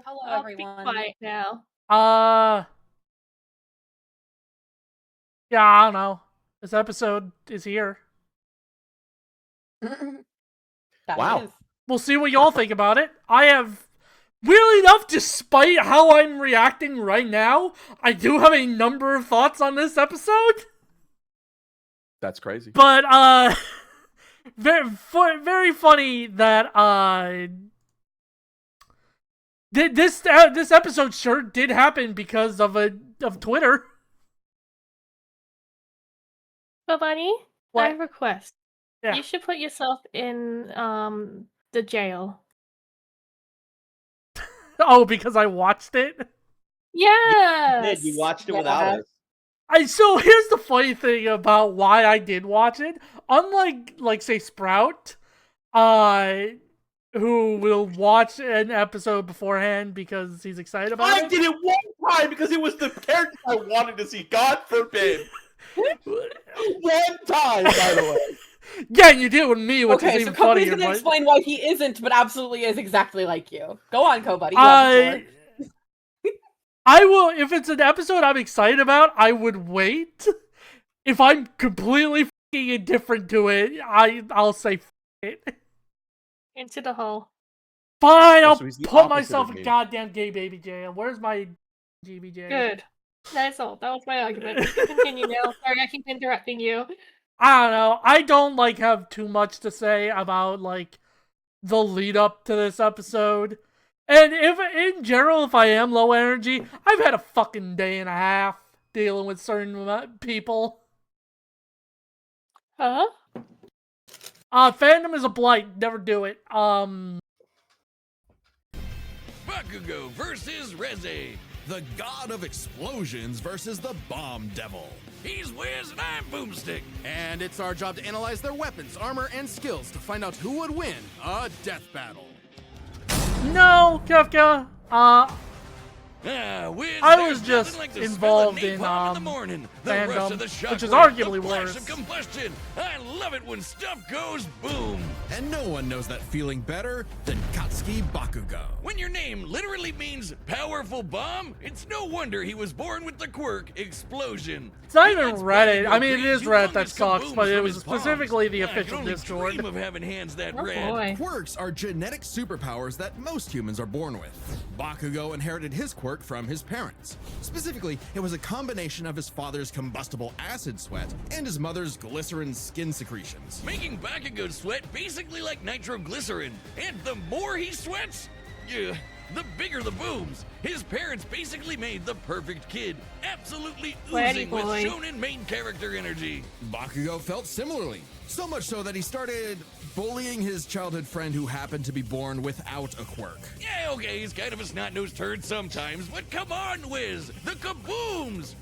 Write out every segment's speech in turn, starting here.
Hello, I'll be everyone. quiet now. Yeah, I don't know. This episode is here. That Wow. is. We'll see what y'all think about it. I have, weirdly enough, despite how I'm reacting right now, I do have a number of thoughts on this episode. That's crazy. But, very funny that, this episode sure did happen because of Twitter. But Bunny, What? I have a request. Yeah. You should put yourself in the jail. Oh, because I watched it? Yes. You watched it without us. So here's the funny thing about why I did watch it. Unlike, like, say, Sprout, who will watch an episode beforehand because he's excited about it. I did it one time because it was the character I wanted to see. God forbid. One time, by the way. Yeah, you did with me, which is Okay, so even Kobe's funnier. gonna explain why he isn't, but absolutely is exactly like you. Go on, Kobe. I will, if it's an episode I'm excited about, I would wait. If I'm completely fucking indifferent to it, I'll say f it. Into the hole. Fine, I'll so he's the put opposite myself of in me. goddamn gay baby jail. Where's my GBJ? Good. That's all. That was my argument. Continue now. Sorry, I keep interrupting you. I don't know. I don't, like, have too much to say about, like, the lead up to this episode. And if, in general, if I am low energy, I've had a fucking day and a half dealing with certain people. Huh? Fandom is a blight. Never do it. Bakugo versus Reze. The god of explosions versus the bomb devil. He's Wiz and I'm Boomstick. And it's our job to analyze their weapons, armor, and skills to find out who would win a death battle. No, Kefka. Wiz, I was there's just nothing like the involved smell in of napalm in the morning. The rush fandom, of the which is shockwave, arguably the flash worse. of combustion. I love it when stuff goes boom. And no one knows that feeling better than Katsuki Bakugo. When your name literally means powerful bomb, it's no wonder he was born with the quirk explosion. It's not He even lets Reddit. Bakugo I mean, it create is Reddit humongous that's Cox, kabooms but it from was his palms. specifically the I can official only Discord. dream of having hands that Oh red. boy. Quirks are genetic superpowers that most humans are born with. Bakugo inherited his quirk from his parents. Specifically, it was a combination of his father's combustible acid sweat and his mother's glycerin skin secretions. Making Bakugo sweat basically like nitroglycerin. And the more he sweats, the bigger the booms. His parents basically made the perfect kid, absolutely Sweaty oozing with boy. shonen main character energy. Bakugo felt similarly, so much so that he started bullying his childhood friend who happened to be born without a quirk. Yeah, okay, he's kind of a snot-nosed turd sometimes, but come on, Wiz! The kabooms!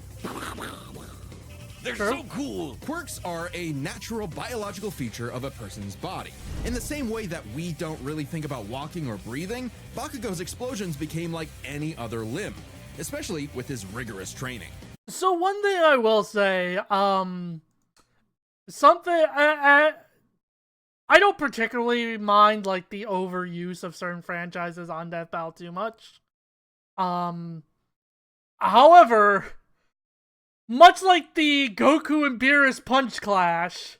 They're so cool! Quirks are a natural biological feature of a person's body. In the same way that we don't really think about walking or breathing, Bakugo's explosions became like any other limb, especially with his rigorous training. So one thing I will say, something I don't particularly mind, like, the overuse of certain franchises on Death Battle too much. However, much like the Goku and Beerus Punch Clash,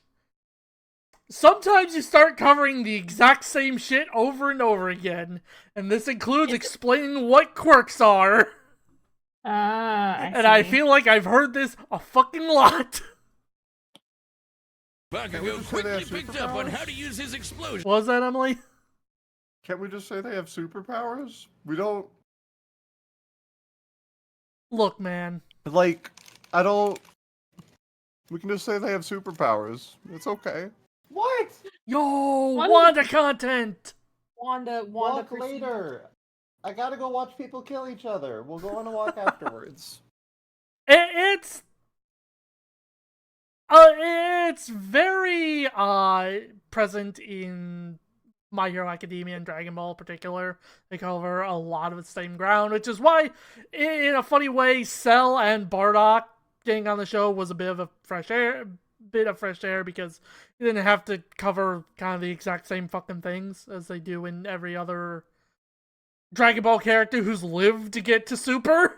sometimes you start covering the exact same shit over and over again, and this includes explaining what quirks are. I feel like I've heard this a fucking lot. Bakugo quickly picked up on how to use his explosion. What was that, Emily? Can't we just say they have superpowers? We don't... Look, man. Like, I don't... We can just say they have superpowers. It's okay. What? Yo, Wanda content! Wanda Walk later. I gotta go watch people kill each other. We'll go on a walk afterwards. It's very present in My Hero Academia and Dragon Ball in particular. They cover a lot of the same ground, which is why, in a funny way, Cell and Bardock getting on the show was a bit of fresh air because you didn't have to cover kind of the exact same fucking things as they do in every other Dragon Ball character who's lived to get to Super.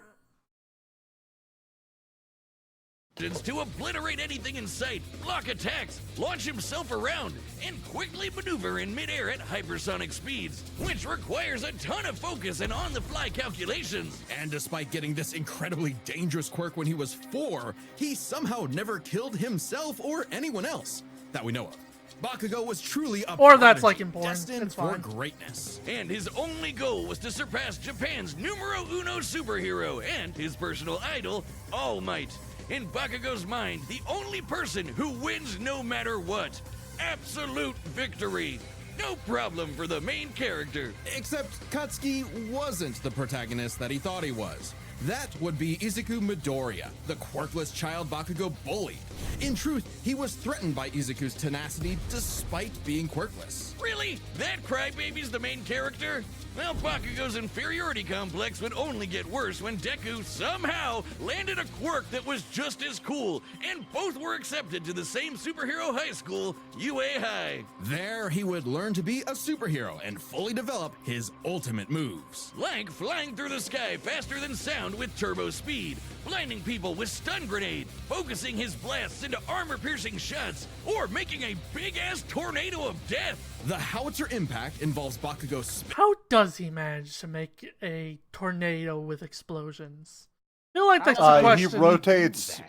To obliterate anything in sight, block attacks, launch himself around, and quickly maneuver in midair at hypersonic speeds, which requires a ton of focus and on-the-fly calculations. And despite getting this incredibly dangerous quirk when he was 4, he somehow never killed himself or anyone else that we know of. Bakugo was truly a Or that's prodigy, like in porn. destined It's for fine. greatness. And his only goal was to surpass Japan's numero uno superhero and his personal idol, All Might. In Bakugo's mind, the only person who wins no matter what. Absolute victory. No problem for the main character. Except Katsuki wasn't the protagonist that he thought he was. That would be Izuku Midoriya, the quirkless child Bakugo bullied. In truth, he was threatened by Izuku's tenacity despite being quirkless. Really? That crybaby's the main character? Well, Bakugo's inferiority complex would only get worse when Deku somehow landed a quirk that was just as cool, and both were accepted to the same superhero high school, UA High. There, he would learn to be a superhero and fully develop his ultimate moves. Like flying through the sky faster than sound with turbo speed, blinding people with stun grenade, focusing his blasts into armor-piercing shots, or making a big-ass tornado of death. The howitzer impact involves Bakugo How does he manage to make a tornado with explosions? I feel like that's a He question. rotates.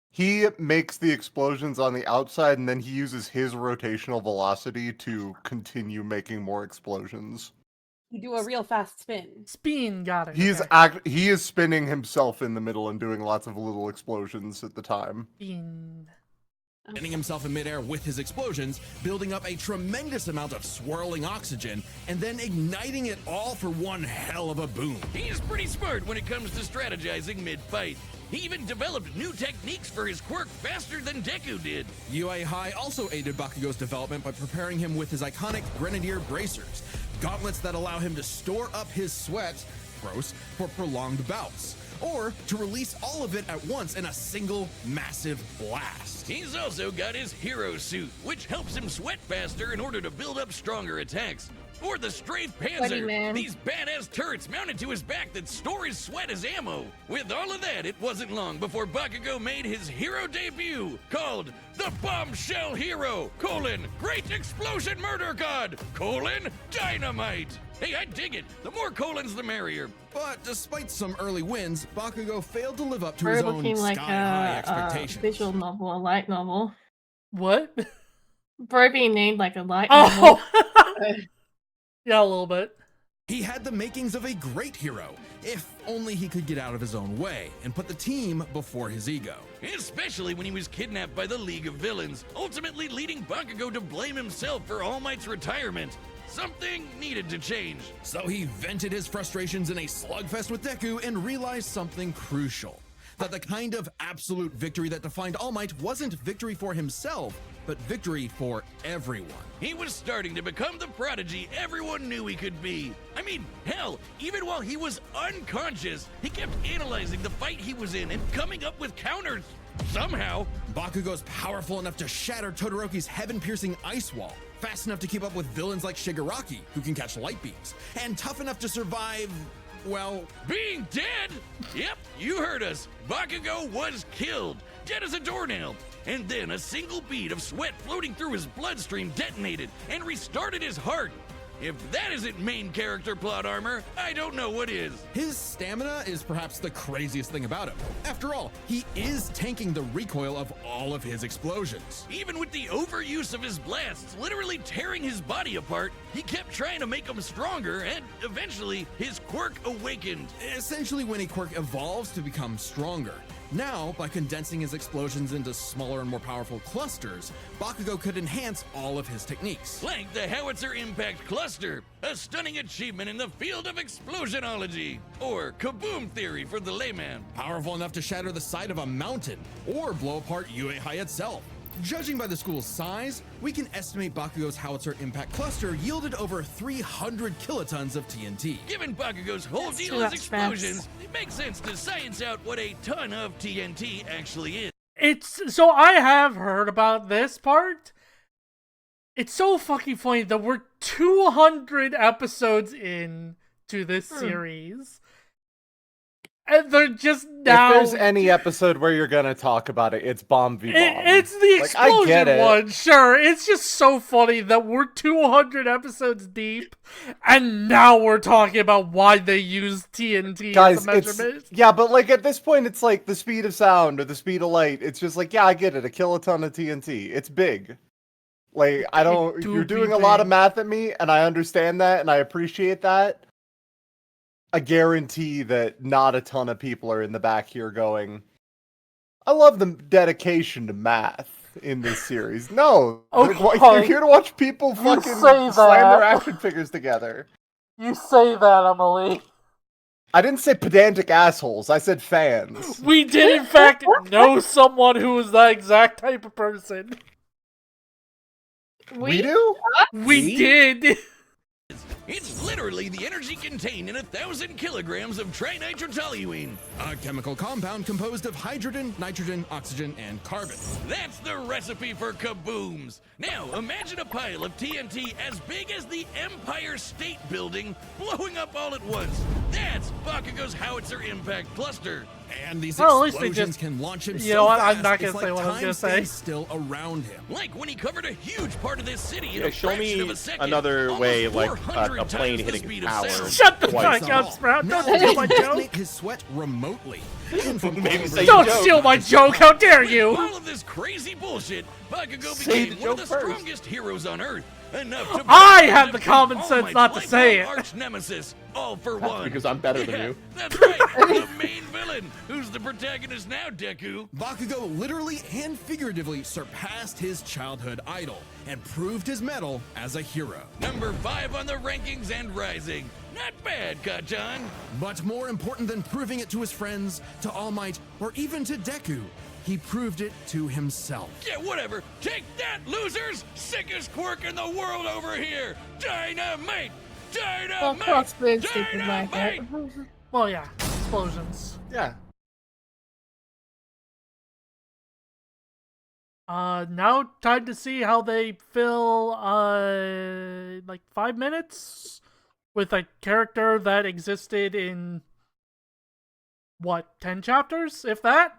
He makes the explosions on the outside, and then he uses his rotational velocity to continue making more explosions. You do a real fast spin. Spin, got it. He's okay. he is spinning himself in the middle and doing lots of little explosions at the time. Spin. Spinning himself in midair with his explosions, building up a tremendous amount of swirling oxygen, and then igniting it all for one hell of a boom. He's pretty smart when it comes to strategizing mid-fight. He even developed new techniques for his quirk faster than Deku did. UA High also aided Bakugo's development by preparing him with his iconic Grenadier bracers, gauntlets that allow him to store up his sweat, gross, for prolonged bouts, or to release all of it at once in a single massive blast. He's also got his hero suit, which helps him sweat faster in order to build up stronger attacks. Or the Strafe Sweaty Panzer, man. these badass turrets mounted to his back that store his sweat as ammo. With all of that, it wasn't long before Bakugo made his hero debut, called the Bombshell Hero, Great Explosion Murder God, Dynamite. Hey, I dig it. The more colons, the merrier. But despite some early wins, Bakugo failed to live up to his Very own looking like sky-high a expectations. visual novel, a light novel. What? Bro being named like a light novel. Oh! Yeah, a little bit. He had the makings of a great hero, if only he could get out of his own way and put the team before his ego. Especially when he was kidnapped by the League of Villains, ultimately leading Bakugo to blame himself for All Might's retirement. Something needed to change. So he vented his frustrations in a slugfest with Deku and realized something crucial. That the kind of absolute victory that defined All Might wasn't victory for himself, but victory for everyone. He was starting to become the prodigy everyone knew he could be. I mean, hell, even while he was unconscious, he kept analyzing the fight he was in and coming up with counters. Somehow, Bakugo's powerful enough to shatter Todoroki's heaven-piercing ice wall, fast enough to keep up with villains like Shigaraki, who can catch light beams, and tough enough to survive, well, being dead? Yep, you heard us. Bakugo was killed, dead as a doornail. And then a single bead of sweat floating through his bloodstream detonated and restarted his heart. If that isn't main character plot armor, I don't know what is. his stamina is perhaps the craziest thing about him. After all, he is tanking the recoil of all of his explosions. Even with the overuse of his blasts literally tearing his body apart, he kept trying to make him stronger, and eventually his quirk awakened. Essentially, when a quirk evolves to become stronger. Now, by condensing his explosions into smaller and more powerful clusters, Bakugo could enhance all of his techniques. Like the Howitzer Impact Cluster, a stunning achievement in the field of explosionology, or kaboom theory for the layman. Powerful enough to shatter the side of a mountain, or blow apart UA High itself. Judging by the school's size, we can estimate Bakugo's Howitzer Impact Cluster yielded over 300 kilotons of TNT. Given Bakugo's whole That's deal too is much explosions, it makes sense to science out what a ton of TNT actually is. It's so I have heard about this part. It's so fucking funny that we're 200 episodes in to this series. And they're just now... If there's any episode where you're gonna talk about it, it's Bomb v. Bomb. It's the explosion one, sure. It's just so funny that we're 200 episodes deep, and now we're talking about why they use TNT as a measurement. Yeah, but like at this point, it's like the speed of sound or the speed of light. It's just like, yeah, I get it. A kiloton of TNT. It's big. Like, I don't... You're doing a lot of math at me, and I understand that, and I appreciate that. I guarantee that not a ton of people are in the back here going, I love the dedication to math in this series. No, you're here to watch people fucking slam their action figures together. You say that, Emily. I didn't say pedantic assholes. I said fans. We did, in fact, know someone who was that exact type of person. We do? We did. It's literally the energy contained in 1,000 kilograms of trinitrotoluene. A chemical compound composed of hydrogen, nitrogen, oxygen, and carbon. That's the recipe for kabooms. Now, imagine a pile of TNT as big as the Empire State Building blowing up all at once. That's Bakugo's howitzer impact cluster. And these Well, at least explosions they just, can launch him you know what, fast, I'm not gonna it's say like what I was time gonna say. stays still around him. Like when he covered a huge part of this city in a Show fraction me of a second. another way, like, 400 a plane times the hitting speed his of tower. sound. Shut the Twice. fuck up, Sprout. Now Don't steal my he can joke. detonate his sweat remotely. Maybe say Don't your joke. steal my joke. How dare you? All of this crazy bullshit, Bakugo Say became the one of joke the first. strongest heroes on Earth. Enough to I have the defeat common All sense Might's not to say lifelong it. arch nemesis, all for one. Because I'm better than you. That's right, the main villain, who's the protagonist now, Deku. Bakugo literally and figuratively surpassed his childhood idol and proved his mettle as a hero. Number 5 on the rankings and rising. Not bad, Kachan. But more important than proving it to his friends, to All Might, or even to Deku, he proved it to himself. Yeah, whatever. Take that, losers! Sickest quirk in the world over here! Dynamite! Dynamite! Well, Crossbridge stupid like that. Dynamite! Well, yeah. Explosions. Yeah. Now time to see how they fill, like 5 minutes with a character that existed in, what, 10 chapters, if that?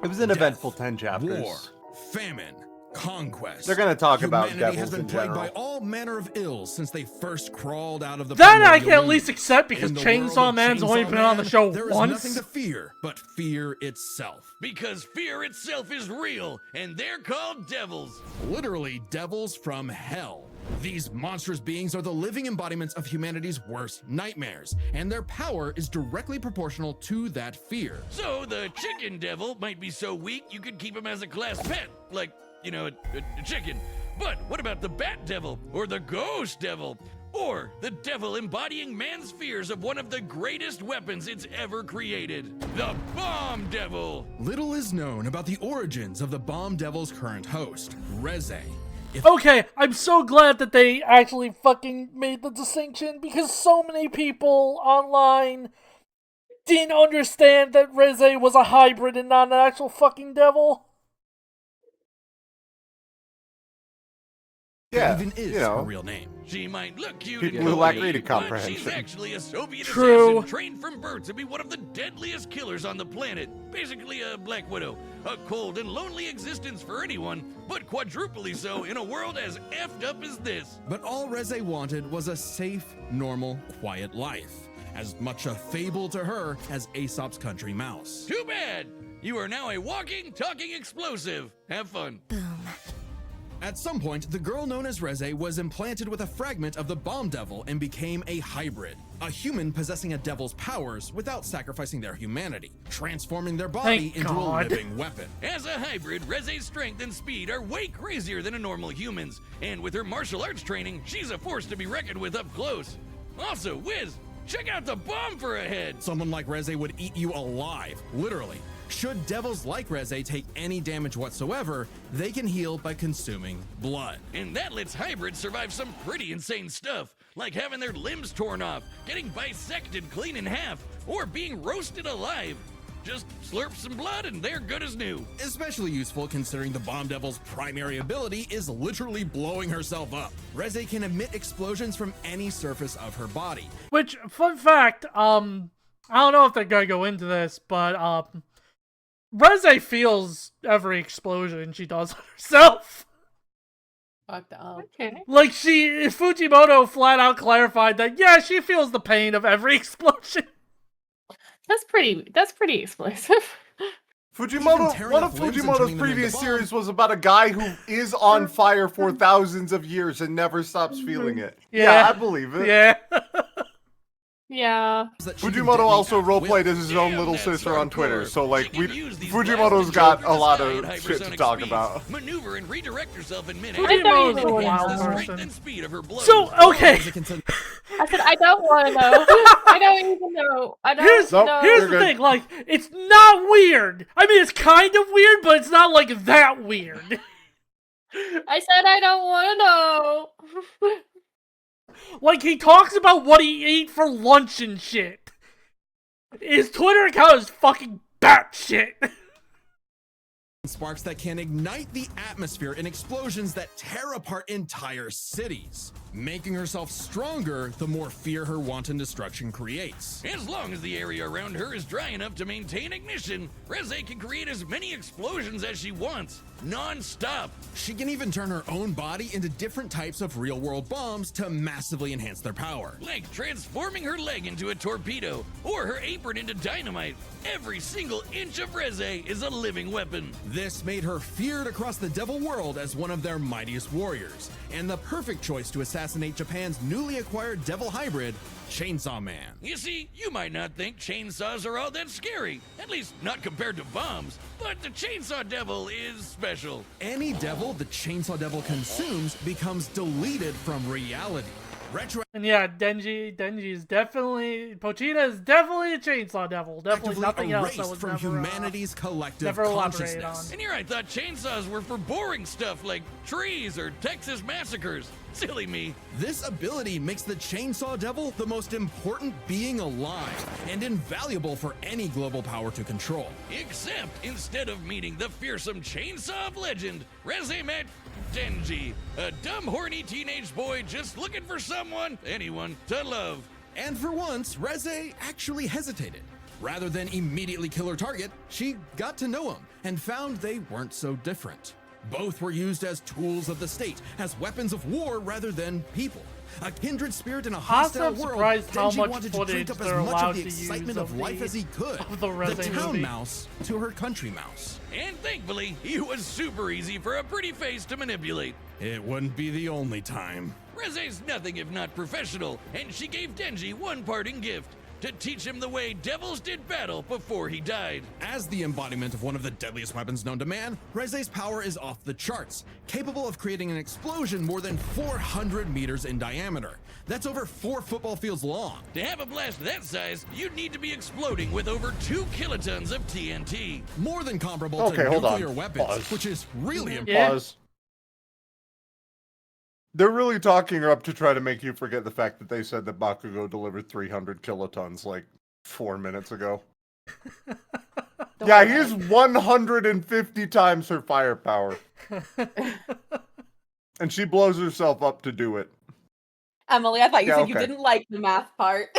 It was an eventful 10 chapters. War, famine, conquest. They're gonna talk about Humanity has devils been in plagued general. by all manner of ills since they first crawled out of the That I primordial can at womb. least accept because In the Chainsaw world of Man's only Chainsaw been on the Man, show there is once. nothing to fear but fear itself. Because fear itself is real, and they're called devils. Literally devils from hell. These monstrous beings are the living embodiments of humanity's worst nightmares, and their power is directly proportional to that fear. So the chicken devil might be so weak you could keep him as a class pet, like, you know, a chicken. But what about the bat devil, or the ghost devil, or the devil embodying man's fears of one of the greatest weapons it's ever created, the bomb devil? Little is known about the origins of the Bomb Devil's current host, Reze. Okay, I'm so glad that they actually fucking made the distinction because so many people online didn't understand that Reze was a hybrid and not an actual fucking devil. Yeah, Even is you know. her real name. She might look cute People and who lack cool, reading but comprehension. she's actually a Soviet True. assassin trained from birth to be one of the deadliest killers on the planet. Basically a Black Widow. A cold and lonely existence for anyone, but quadruply so in a world as effed up as this. But all Reze wanted was a safe, normal, quiet life. As much a fable to her as Aesop's Country Mouse. Too bad! You are now a walking, talking explosive. Have fun. At some point, the girl known as Reze was implanted with a fragment of the Bomb Devil and became a hybrid. A human possessing a devil's powers without sacrificing their humanity, transforming their body Thank into God. a living weapon. As a hybrid, Reze's strength and speed are way crazier than a normal human's. And with her martial arts training, she's a force to be reckoned with up close. Also, Wiz, check out the bomb for a head. Someone like Reze would eat you alive, literally. Should devils like Reze take any damage whatsoever, they can heal by consuming blood. And that lets hybrids survive some pretty insane stuff, like having their limbs torn off, getting bisected clean in half, or being roasted alive. Just slurp some blood and they're good as new. Especially useful considering the Bomb Devil's primary ability is literally blowing herself up. Reze can emit explosions from any surface of her body. Which, fun fact, I don't know if they're gonna go into this, but Reze feels every explosion she does on herself. Fucked up. Okay. Like, Fujimoto flat out clarified that, yeah, she feels the pain of every explosion. That's pretty explosive. Fujimoto, tearing one off of limbs and Fujimoto's turning them into previous bombs. series was about a guy who is on fire for thousands of years and never stops feeling it. Yeah. I believe it. Yeah. Yeah. That she can Fujimoto detonate also at roleplayed will. as his own Damn, little that's sister on Twitter, hardcore. so like She can use these Fujimoto's blasts got to a lot jump of at shit to hypersonic talk speeds, about. Maneuver and redirect herself in I midair. thought you Fujimoto's were a gonna wild The strength person. and speed of her blows. So, okay. Reze can send I said I don't want to know. I don't even know. I don't Here's know. here's You're the good. thing, like, it's not weird. I mean, it's kind of weird, but it's not, like, that weird. I said I don't want to know. Like, he talks about what he ate for lunch and shit. His Twitter account is fucking batshit. sparks that can ignite the atmosphere in explosions that tear apart entire cities. Making herself stronger, the more fear her wanton destruction creates. As long as the area around her is dry enough to maintain ignition, Reze can create as many explosions as she wants, non-stop. She can even turn her own body into different types of real-world bombs to massively enhance their power. Like transforming her leg into a torpedo or her apron into dynamite. Every single inch of Reze is a living weapon. This made her feared across the devil world as one of their mightiest warriors, and the perfect choice to assassinate Japan's newly acquired devil hybrid, Chainsaw Man. You see, you might not think chainsaws are all that scary, at least not compared to bombs, but the Chainsaw Devil is special. Any devil the Chainsaw Devil consumes becomes deleted from reality. And yeah, Denji is definitely, Pochita is definitely a chainsaw devil. Definitely nothing else that erased was from never, humanity's collective never elaborated consciousness. And here I thought chainsaws were for boring stuff like trees or Texas massacres. Silly me. This ability makes the Chainsaw Devil the most important being alive and invaluable for any global power to control. Except instead of meeting the fearsome chainsaw of legend, Reze met Denji, a dumb, horny teenage boy just looking for anyone, to love. And for once, Reze actually hesitated. Rather than immediately kill her target, she got to know him and found they weren't so different. Both were used as tools of the state, as weapons of war rather than people. A kindred spirit in a hostile I'm world, surprised how Denji much wanted to footage drink up they're as much allowed of the to use excitement of life the- as he could. of the Reze town movie. mouse to her country mouse. And thankfully, he was super easy for a pretty face to manipulate. It wouldn't be the only time. Reze's nothing if not professional, and she gave Denji one parting gift, to teach him the way devils did battle before he died. As the embodiment of one of the deadliest weapons known to man, Reze's power is off the charts, capable of creating an explosion more than 400 meters in diameter. That's over 4 football fields long. To have a blast that size, you'd need to be exploding with over 2 kilotons of TNT. More than comparable Okay, to hold on. nuclear weapons, Pause. which is really important. Yeah. Pause. They're really talking her up to try to make you forget the fact that they said that Bakugo delivered 300 kilotons like 4 minutes ago. Yeah, he's 150 times her firepower. And she blows herself up to do it. Emily, I thought you Yeah, said you okay. didn't like the math part.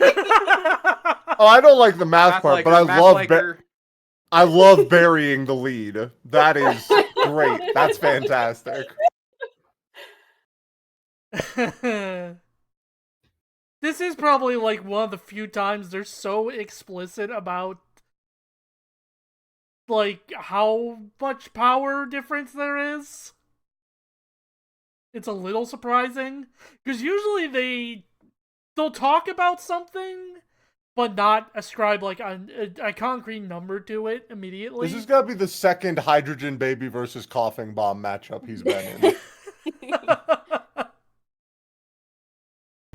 Oh, I don't like the math part, but I love burying the lead. That is great. That's fantastic. This is probably like one of the few times they're so explicit about like how much power difference there is. It's a little surprising because usually they'll talk about something but not ascribe like a concrete number to it immediately. This has got to be the second hydrogen baby versus coughing bomb matchup he's been in.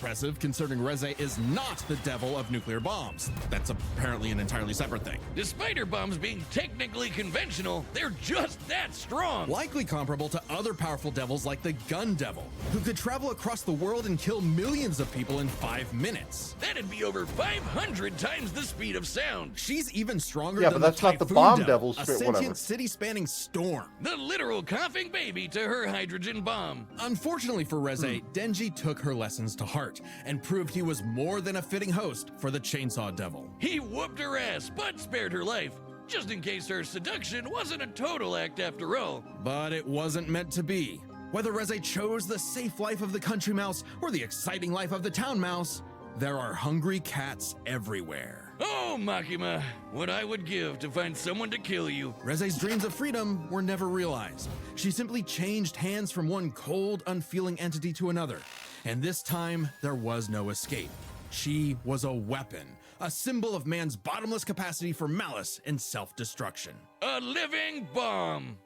impressive considering Reze is not the devil of nuclear bombs. That's apparently an entirely separate thing. Despite her bombs being technically conventional, they're just that strong. Likely comparable to other powerful devils like the Gun Devil, who could travel across the world and kill millions of people in 5 minutes. That'd be over 500 times the speed of sound. She's even stronger Yeah, than but that's the not the Typhoon bomb Devil, devil a shit, sentient whatever. city-spanning storm. The literal coughing baby to her hydrogen bomb. Unfortunately for Reze, Denji took her lessons to heart and proved he was more than a fitting host for the Chainsaw Devil. He whooped her ass, but spared her life, just in case her seduction wasn't a total act after all. But it wasn't meant to be. Whether Reze chose the safe life of the country mouse or the exciting life of the town mouse, there are hungry cats everywhere. Oh, Makima, what I would give to find someone to kill you. Reze's dreams of freedom were never realized. She simply changed hands from one cold, unfeeling entity to another. And this time, there was no escape. She was a weapon, a symbol of man's bottomless capacity for malice and self-destruction. A living bomb.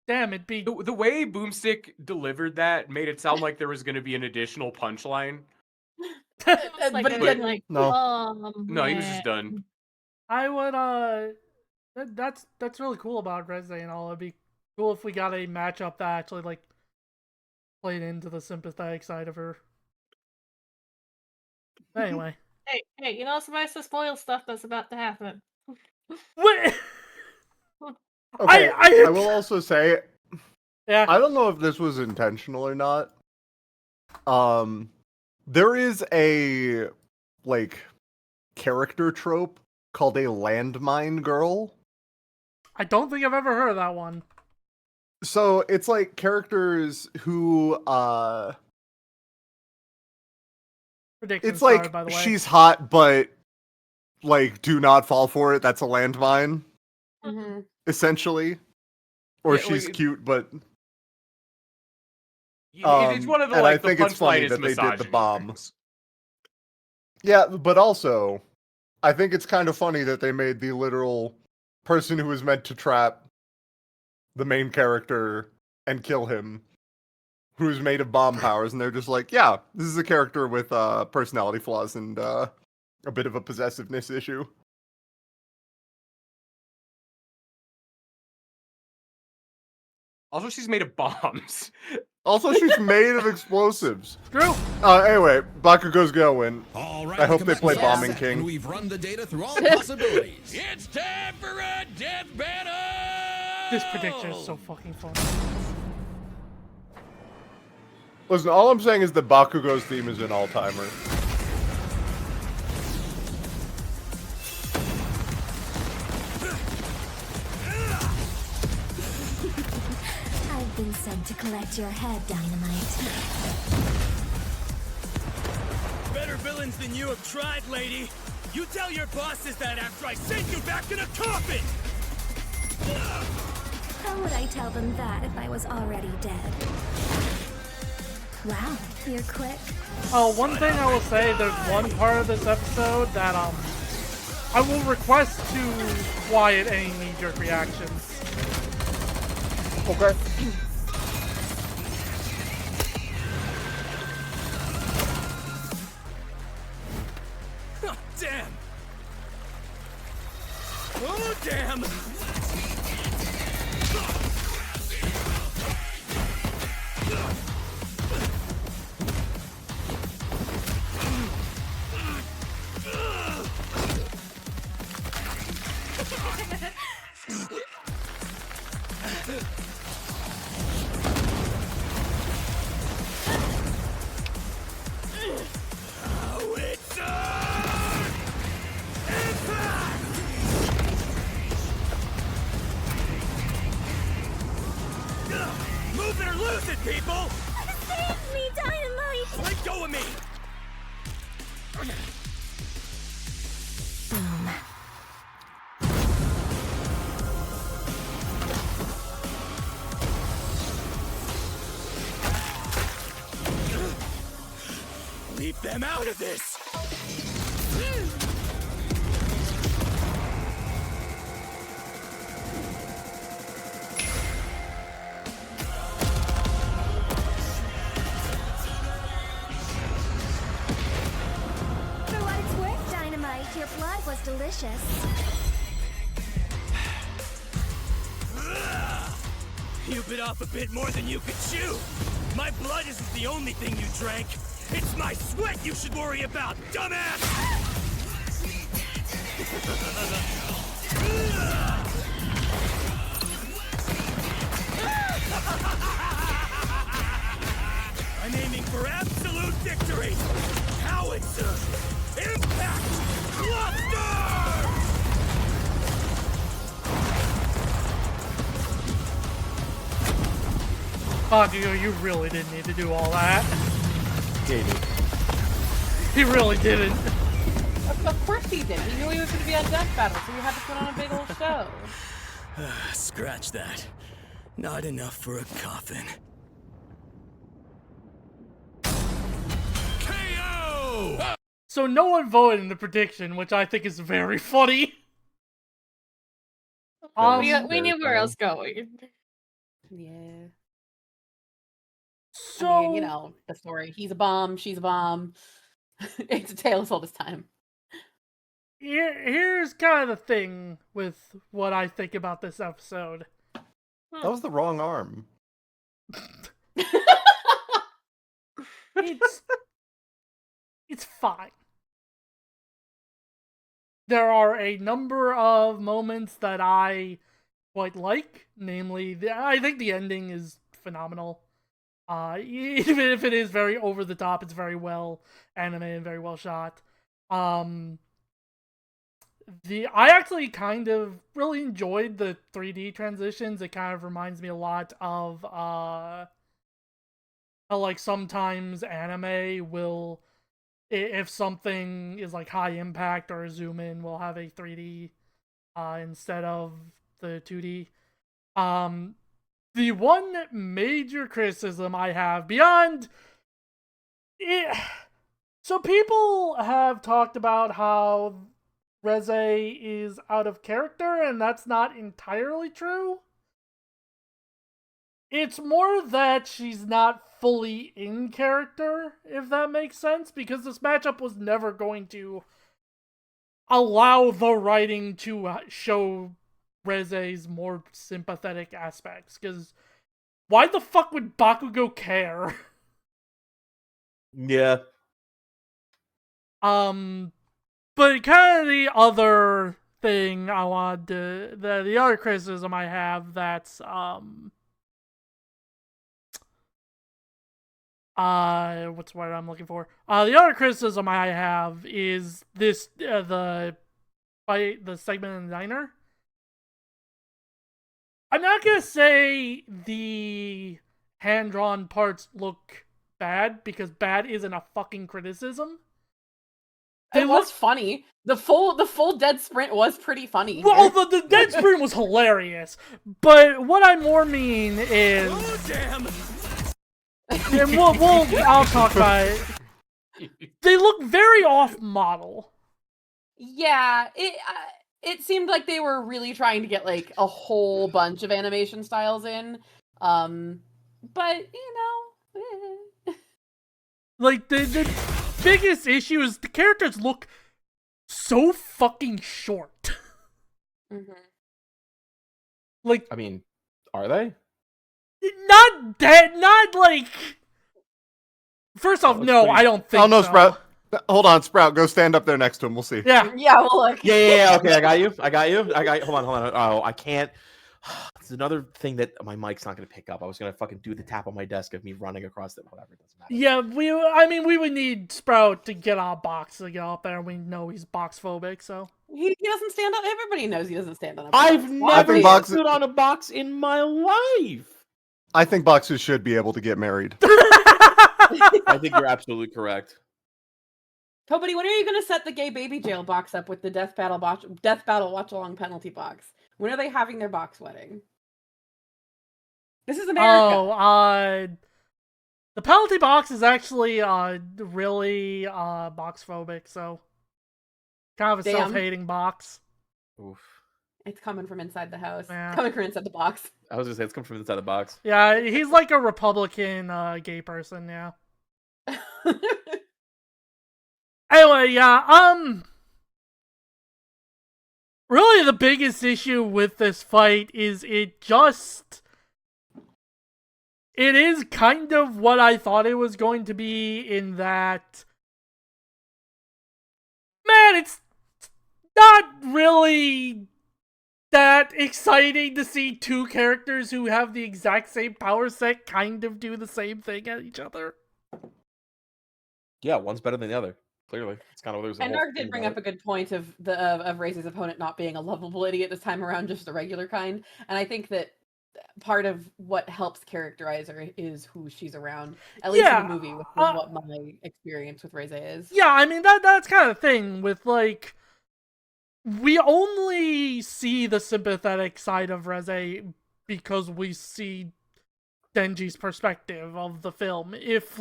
Damn, it'd be The way Boomstick delivered that made it sound like there was going to be an additional punchline. It's like But a it good, didn't. like, No. No, he was just done. I would that's really cool about Reze and all. It'd be cool if we got a matchup that actually like played into the sympathetic side of her. Anyway. Hey, you're not supposed to spoil stuff that's about to happen. Wait. Okay, I I will also say, Yeah. I don't know if this was intentional or not. There is a like character trope called a landmine girl. I don't think I've ever heard of that one. So it's like characters who Prediction it's star, like by the way. she's hot but like do not fall for it. That's a landmine Mm-hmm. essentially. Or Yeah, she's like- cute but It's one of the and like I think the it's funny punchline is that they did the misogyny bomb. things. yeah, but also I think it's kind of funny that they made the literal person who was meant to trap the main character and kill him, who's made of bomb powers, and they're just like, yeah, this is a character with personality flaws and a bit of a possessiveness issue. Also, she's made of bombs. Also, she's made of explosives. True. Anyway, Bakugo's gonna win. All right, I hope the they play combatants are Bombing set, King. and we've run the data through all possibilities. It's time for a death battle! This prediction is so fucking fun. Listen, all I'm saying is that Bakugo's theme is an all-timer. I've been sent to collect your head, Dynamite. Better villains than you have tried, lady. You tell your bosses that after I send you back in a coffin! How would I tell them that if I was already dead? Wow, you're quick. Oh, one thing I will say, there's one part of this episode that I will request to quiet any knee-jerk reactions. Okay. Damn! Oh, damn! Oh, it's on! Impact! Move it or lose it, people! Save me, Dynamite! Let go of me! Boom. Leave them out of this! smells delicious. You bit off a bit more than you could chew. My blood isn't the only thing you drank. It's my sweat you should worry about, dumbass! I'm aiming for absolute victory! Howitzer! Impact! Cluster! Bakugo, you really didn't need to do all that. Katie. He really didn't. Of course he did. He knew he was going to be on Death Battle, so he had to put on a big old show. Scratch that. Not enough for a coffin. KO! So no one voted in the prediction, which I think is very funny. We knew where I was going. Yeah. So I mean, you know, the story. He's a bomb, she's a bomb. It's a tale as old as time. here's kind of the thing with what I think about this episode. That was the wrong arm. It's fine. There are a number of moments that I quite like. Namely, I think the ending is phenomenal. Even if it is very over the top, it's very well animated and very well shot. I actually kind of really enjoyed the 3D transitions. It kind of reminds me a lot of how like sometimes anime will, if something is like high impact or a zoom in, will have a 3D instead of the 2D. The one major criticism I have beyond it, so people have talked about how Reze is out of character, and that's not entirely true. It's more that she's not fully in character, if that makes sense, because this matchup was never going to allow the writing to show Reze's more sympathetic aspects, because why the fuck would Bakugo care? Yeah. But kind of the other thing I wanted to, the other criticism I have that's, what's the word I'm looking for? The other criticism I have is this, the segment in the diner. I'm not gonna say the hand-drawn parts look bad, because bad isn't a fucking criticism. It was funny. The full dead sprint was pretty funny. Well, the dead sprint was hilarious. But what I more mean is, Oh, damn! and I'll talk about it. They look very off-model. Yeah, it seemed like they were really trying to get like a whole bunch of animation styles in. But you know, Like the biggest issue is the characters look so fucking short. Mm-hmm. Like, I mean, are they? not that, not like. First off, no, I don't think. Oh no, so. Sprout. Hold on, Sprout. Go stand up there next to him. We'll see. Yeah. Well, look. Yeah. Okay, I got you. Hold on. Oh, I can't. It's another thing that my mic's not going to pick up. I was going to fucking do the tap on my desk of me running across it. Whatever, it doesn't matter. Yeah, we would need Sprout to get on a box to get up there. We know he's box phobic, so. He doesn't stand on. Everybody knows he doesn't stand on. I've never boxes- stood on a box in my life. I think boxers should be able to get married. I think you're absolutely correct. Tobity, when are you going to set the gay baby jail box up with the death battle watch along penalty box? When are they having their box wedding? This is America. Oh, the penalty box is actually really box phobic, so kind of a self-hating box. Oof. It's coming from inside the house. Yeah. Coming from inside the box. I was gonna say it's coming from inside the box. Yeah, he's like a Republican gay person, yeah. Anyway, yeah, really the biggest issue with this fight is it is kind of what I thought it was going to be, in that, man, it's not really that exciting to see two characters who have the exact same power set kind of do the same thing at each other. Yeah, one's better than the other. Clearly, it's kind of there's. And Dark did bring up a good point of Reze's opponent not being a lovable idiot this time around, just the regular kind. And I think that part of what helps characterize her is who she's around. At least in the movie, with what my experience with Reze is. Yeah, I mean that's kind of the thing with, like, we only see the sympathetic side of Reze because we see Denji's perspective of the film. If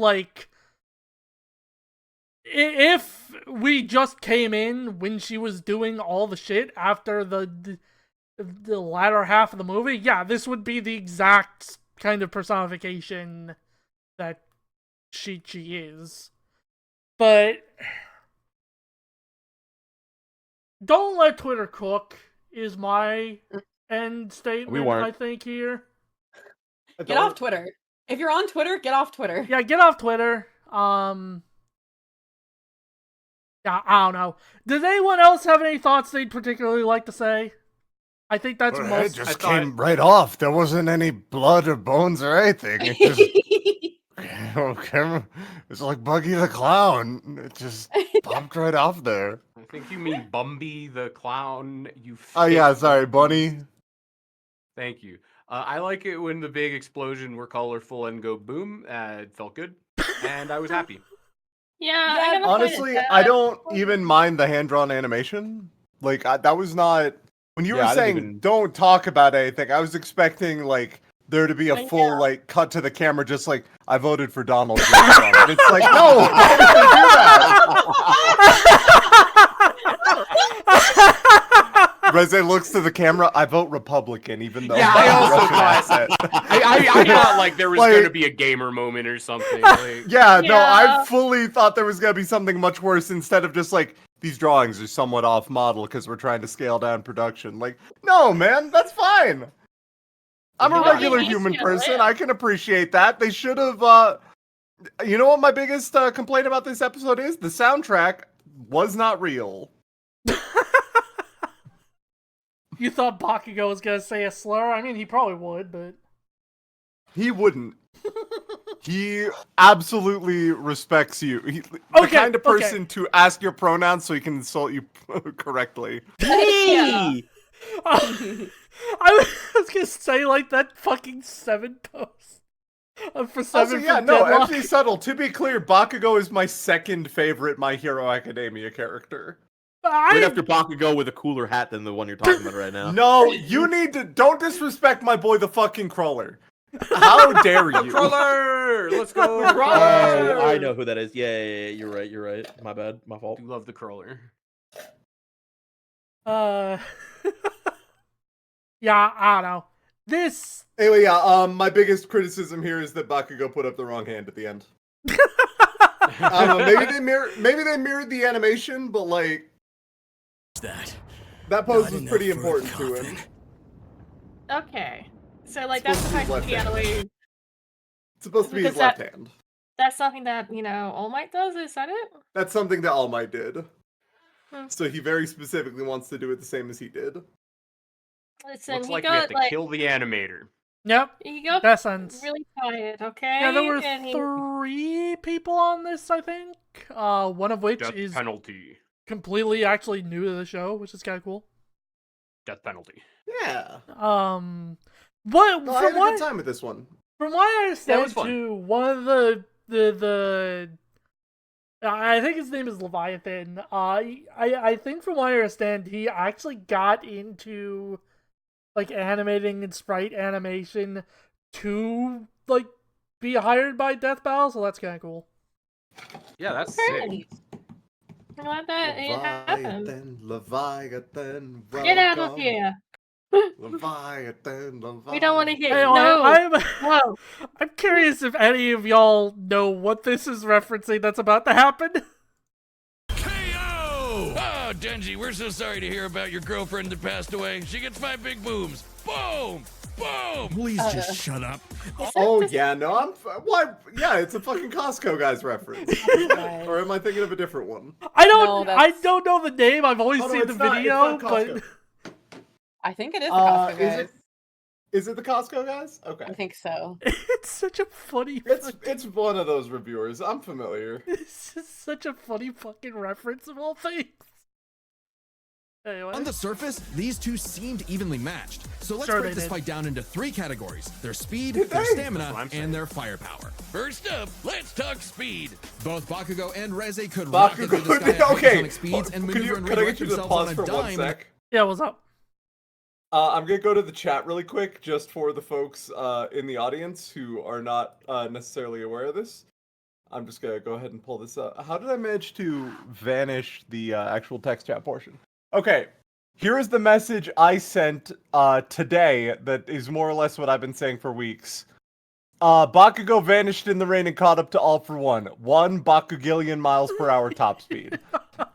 we just came in when she was doing all the shit after the latter half of the movie, yeah, this would be the exact kind of personification that she is. But don't let Twitter cook is my end statement, I think, here. Get off Twitter. If you're on Twitter, get off Twitter. Yeah, get off Twitter. Yeah, I don't know. Does anyone else have any thoughts they'd particularly like to say? I think that's most. It just came right off. There wasn't any blood or bones or anything. It just it's like Buggy the Clown. It just popped right off there. I think you mean Bumby the Clown. Oh yeah, sorry, Bunny. Thank you. I like it when the big explosion were colorful and go boom. It felt good, and I was happy. Yeah, honestly, I don't even mind the hand-drawn animation. Like, that was not... When you were saying, don't talk about anything, I was expecting, like, there to be a full, like, cut to the camera, just like, I voted for Donald Trump. And it's like, no! Why did they do that? Reze looks to the camera, I vote Republican, even though... Yeah, I also thought... I thought, like, there was going to be a gamer moment or something. Like... Yeah, no, I fully thought there was going to be something much worse instead of just, like, these drawings are somewhat off model because we're trying to scale down production. Like, no, man, that's fine. I'm a regular human person. I can appreciate that. They should have, you know what my biggest complaint about this episode is? The soundtrack was not real. You thought Bakugo was going to say a slur? I mean, he probably would, but... He wouldn't. He absolutely respects you. The kind of person to ask your pronouns so he can insult you correctly. Hey! I was going to say, like, that fucking 7 post. For 7 also, yeah, no, MC Subtle, to be clear, Bakugo is my second favorite My Hero Academia character. Right after Bakugo with a cooler hat than the one you're talking about right now. No, you need to... Don't disrespect my boy, the fucking Crawler. How dare you? Crawler! Let's go, Crawler! Oh, I know who that is. Yeah, you're right. My bad. My fault. I do love the Crawler. Yeah, I don't know. This... Anyway, yeah, my biggest criticism here is that Bakugo put up the wrong hand at the end. Maybe they mirrored the animation, but, like... That pose was pretty important to him. Okay. So, like, that's the fact that the other way... It's supposed to be his left hand. That's something that, you know, All Might does? Is that it? That's something that All Might did. So he very specifically wants to do it the same as he did. Listen, looks like we have to kill the animator. Yep. He got that sounds really tired, okay? Yeah, there were 3 people on this, I think. One of which is penalty. Completely actually new to the show, which is kind of cool. Death penalty. Yeah. What? No, I had a good time with this one. From what I understand, too, one of the I think his name is Leviathan. I think from what I understand, he actually got into like animating and sprite animation to like be hired by Death Battle, so that's kind of cool. Yeah, that's sick. I'm glad that it happened. Leviathan, get out of here. Leviathan. We don't want to hear. Hey, No. I'm curious if any of y'all know what this is referencing that's about to happen. KO! Denji, we're so sorry to hear about your girlfriend that passed away. She gets 5 big booms. Boom! Boom! Please just shut up. Oh yeah, no, what? Yeah, it's a fucking Costco guys reference. Or am I thinking of a different one? I don't know the name. I've always seen the it's not video, Costco. but I think it is the Costco guys. Is it the Costco guys? Okay. I think so. it's such a funny. It's one of those reviewers. I'm familiar. It's just such a funny fucking reference of all things. Anyway. On the surface, these two seemed evenly matched. So let's break this fight down into 3 categories: their speed, their stamina, and their firepower. First up, let's talk speed. Both Bakugo and Reze could rocket through the sky at supersonic speeds and maneuver and redirect themselves on a dime. Yeah, what's up? I'm gonna go to the chat really quick, just for the folks in the audience who are not necessarily aware of this. I'm just gonna go ahead and pull this up. How did I manage to vanish the actual text chat portion? Okay, here is the message I sent today that is more or less what I've been saying for weeks. Bakugo vanished in the rain and caught up to All for One. 1 Bakugillion miles per hour top speed.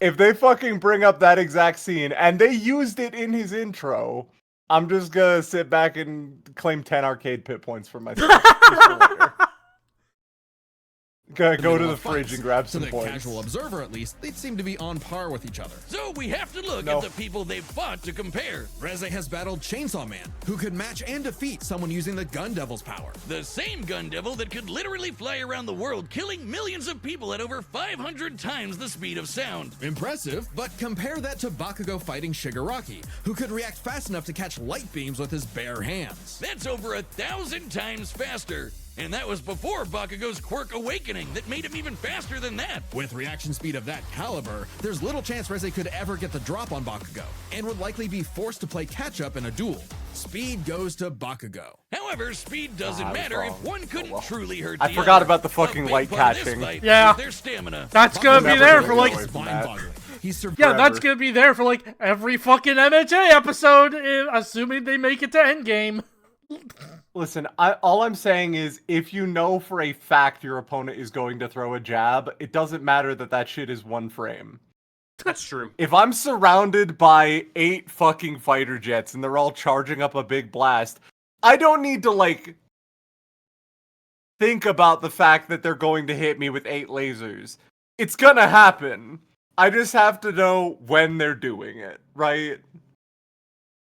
If they fucking bring up that exact scene, and they used it in his intro, I'm just gonna sit back and claim 10 arcade pit points for myself. Go to the fridge and grab some points. points. To the casual observer, at least, they seem to be on par with each other. So we have to look at the people they've fought to compare. Reze has battled Chainsaw Man, who could match and defeat someone using the Gun Devil's power. The same Gun Devil that could literally fly around the world, killing millions of people at over 500 times the speed of sound. Impressive, but compare that to Bakugo fighting Shigaraki, who could react fast enough to catch light beams with his bare hands. That's over 1,000 times faster. And that was before Bakugo's quirk awakening that made him even faster than that. With reaction speed of that caliber, there's little chance Reze could ever get the drop on Bakugo, and would likely be forced to play catch-up in a duel. Speed goes to Bakugo. However, speed doesn't matter if one couldn't truly hurt the I forgot other. about the fucking light catching. Yeah, their stamina. That's gonna be there for like. Yeah, that's gonna be there for like every fucking MHA episode, assuming they make it to Endgame. Listen, all I'm saying is, if you know for a fact your opponent is going to throw a jab, it doesn't matter that shit is 1 frame. That's true. If I'm surrounded by 8 fucking fighter jets and they're all charging up a big blast, I don't need to, like, think about the fact that they're going to hit me with 8 lasers. It's gonna happen. I just have to know when they're doing it, right?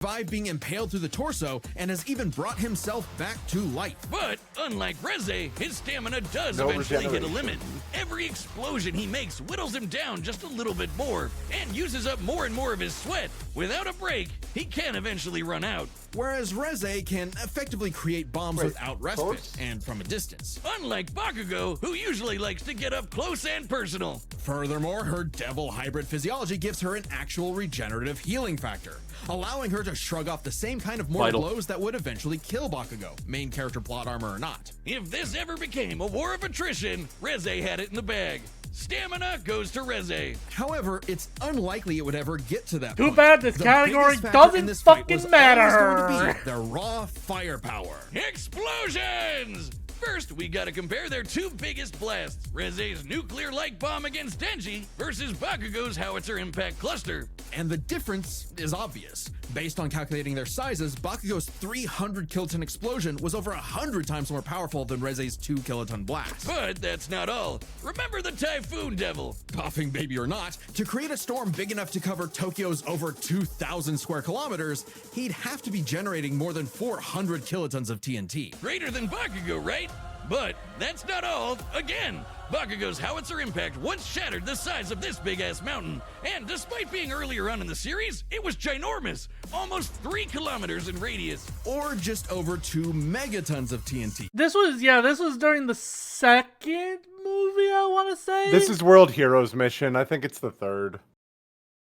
Survived being impaled through the torso and has even brought himself back to life. But unlike Reze, his stamina does eventually hit a limit. Every explosion he makes whittles him down just a little bit more and uses up more and more of his sweat. Without a break, he can eventually run out. Whereas Reze can effectively create bombs without respite and from a distance. Unlike Bakugo, who usually likes to get up close and personal. Furthermore, her devil hybrid physiology gives her an actual regenerative healing factor, allowing her to shrug off the same kind of mortal blows that would eventually kill Bakugo, main character plot armor or not. If this ever became a war of attrition, Reze had it in the bag. Stamina goes to Reze. However, it's unlikely it would ever get to that Too point. bad this category doesn't fucking matter. Going to be their raw firepower. Explosions! First, we gotta compare their 2 biggest blasts. Reze's nuclear light bomb against Denji versus Bakugo's howitzer impact cluster. And the difference is obvious. Based on calculating their sizes, Bakugo's 300 kiloton explosion was over 100 times more powerful than Reze's 2 kiloton blast. But that's not all. Remember the Typhoon Devil? Coughing baby or not, to create a storm big enough to cover Tokyo's over 2,000 square kilometers, he'd have to be generating more than 400 kilotons of TNT. Greater than Bakugo, right? But that's not all. Again, Bakugo's howitzer impact once shattered the size of this big-ass mountain. And despite being earlier on in the series, it was ginormous. Almost 3 kilometers in radius. Or just over 2 megatons of TNT. This was during the second movie, I want to say. This is World Heroes Mission. I think it's the 3rd.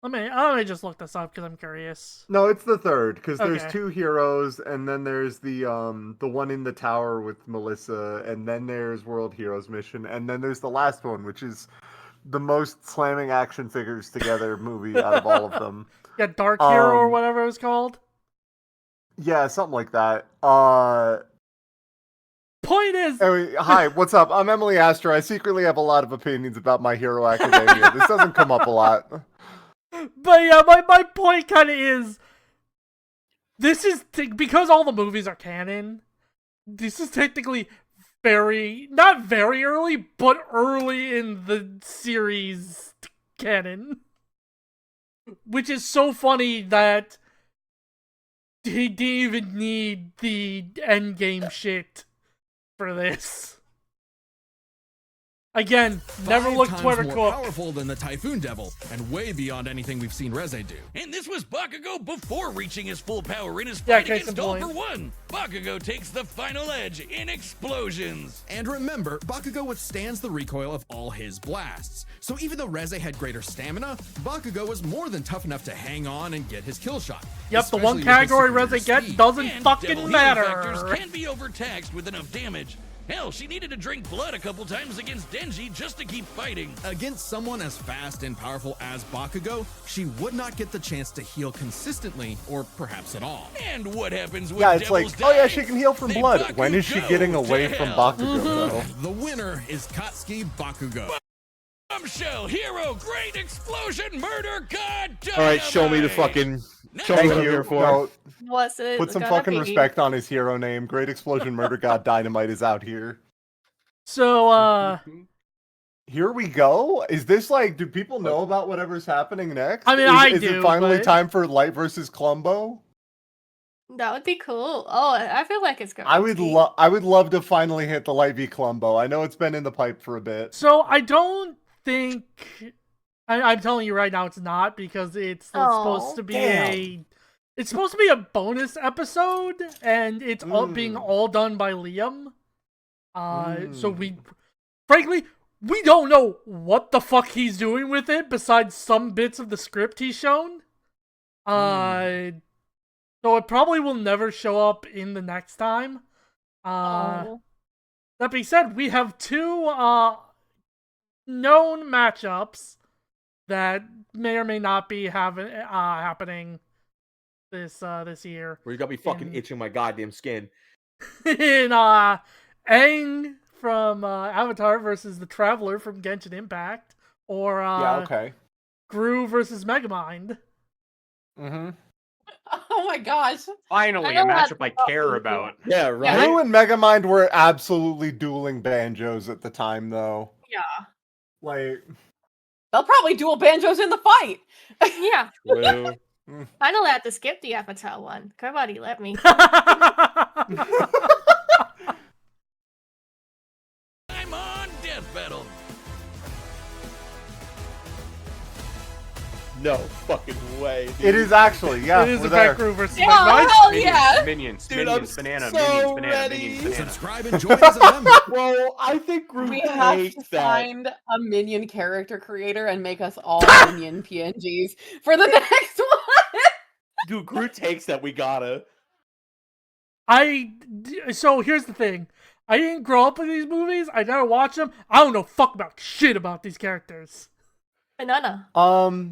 Let me just look this up because I'm curious. No, it's the 3rd because there's Okay. 2 heroes, and then there's the one in the tower with Melissa, and then there's World Heroes Mission, and then there's the last one, which is the most slamming action figures together movie out of all of them. Yeah, Dark Hero or whatever it was called. Yeah, something like that. Point is, Anyway, hi, what's up? I'm Emily Astor. I secretly have a lot of opinions about My Hero Academia. This doesn't come up a lot. But yeah, my point kind of is, this is because all the movies are canon. This is technically not very early, but early in the series canon, which is so funny that he didn't even need the endgame shit for this. Again, never look Twitter more cook. Powerful than the Typhoon Devil, and way beyond anything we've seen Reze do. And this was Bakugo before reaching his full power in his fight against All for One. Bakugo takes the final edge in explosions. And remember, Bakugo withstands the recoil of all his blasts. So even though Reze had greater stamina, Bakugo was more than tough enough to hang on and get his kill shot. Yep, the one category Reze gets doesn't fucking matter. Factors can be overtaxed with enough damage. Hell, she needed to drink blood a couple times against Denji just to keep fighting. Against someone as fast and powerful as Bakugo, she would not get the chance to heal consistently, or perhaps at all. And what happens when it's Devil's like, oh yeah, die? she can heal from blood. When is she getting away from Bakugo, though? The winner is Katsuki Bakugo. Bombshell, hero, great explosion, murder, god, dynamite. All right, show me the fucking. Show me Thank what I'm you. here for. No, What's it? put some gonna fucking be? respect on his hero name. Great Explosion Murder God Dynamite is out here. So, Here we go. Is this like, do people know about whatever's happening next? I mean, is do, it finally but- time for Light versus Clumbo? That would be cool. Oh, I feel like it's going. I would love to finally hit the Light v Clumbo. I know it's been in the pipe for a bit. So I don't think I'm telling you right now it's not, because it's supposed to be it's supposed to be a bonus episode, and it's all being all done by Liam. So frankly, we don't know what the fuck he's doing with it besides some bits of the script he's shown. So it probably will never show up in the next time. That being said, we have two known matchups that may or may not be happening this year. Where you got me fucking itching my goddamn skin. In Aang from Avatar versus the Traveler from Genshin Impact, or Gru versus Megamind. Mm-hmm. Oh my gosh. Finally, a matchup I care about. Yeah, right. Gru and Megamind were absolutely dueling banjos at the time, though. Yeah. Like, they'll probably duel banjos in the fight. Yeah. Well, Finally, I had to skip the Avatar one. Somebody let me. I'm on Death Battle. no fucking way. Dude. it is actually, yeah. It is we're a there. Gru versus Yeah, Megamind. hell yeah. Minions, Dude, minions, I'm banana, so minions, banana, ready. minions, banana. Subscribe and join as a member. Bro, I think Gru We have to takes that. find a minion character creator and make us all minion PNGs for the next one. Dude, Gru takes that. We gotta. So here's the thing. I didn't grow up with these movies. I never watched them. I don't know fuck about shit about these characters. Banana.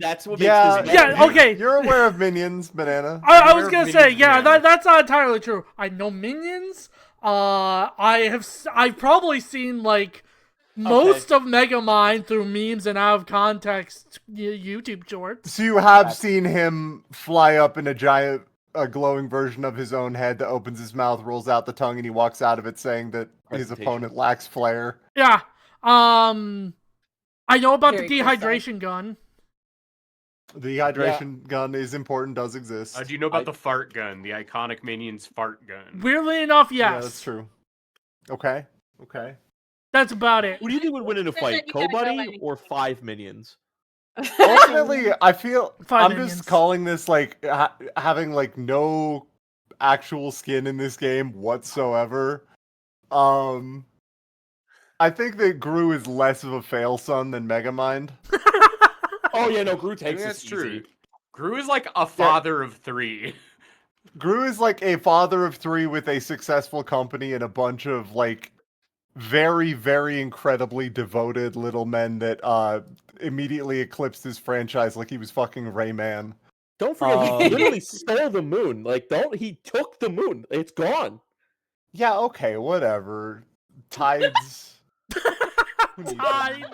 That's what Yeah, makes this Yeah, okay. You're aware of Minions, Banana. I You're was aware gonna of say, Minions, yeah, Banana. that's not entirely true. I know Minions. I've probably seen like most of Megamind through memes and out of context YouTube shorts. So you have seen him fly up in a giant, glowing version of his own head that opens his mouth, rolls out the tongue, and he walks out of it saying that his Presentation. opponent lacks flair. Yeah. I know about Very the cool dehydration gun. The hydration gun is important, does exist. Do you know about the fart gun, the iconic Minions fart gun? Weirdly enough, yes. Yeah, that's true. Okay. That's about it. Who do you think would win in a fight, You gotta go Kobuddy Lenny. or 5 minions? Ultimately, I feel Five I'm minions. just calling this like having like no actual skin in this game whatsoever. I think that Gru is less of a fail son than Megamind. Oh yeah, no, Gru I takes think this that's true. easy. Gru is like a father of 3. Gru is like a father of 3 with a successful company and a bunch of like very, very incredibly devoted little men that immediately eclipsed his franchise like he was fucking Rayman. Don't forget, he literally stole the moon. Like, he took the moon. It's gone. Yeah, okay, whatever. Tides. Tides.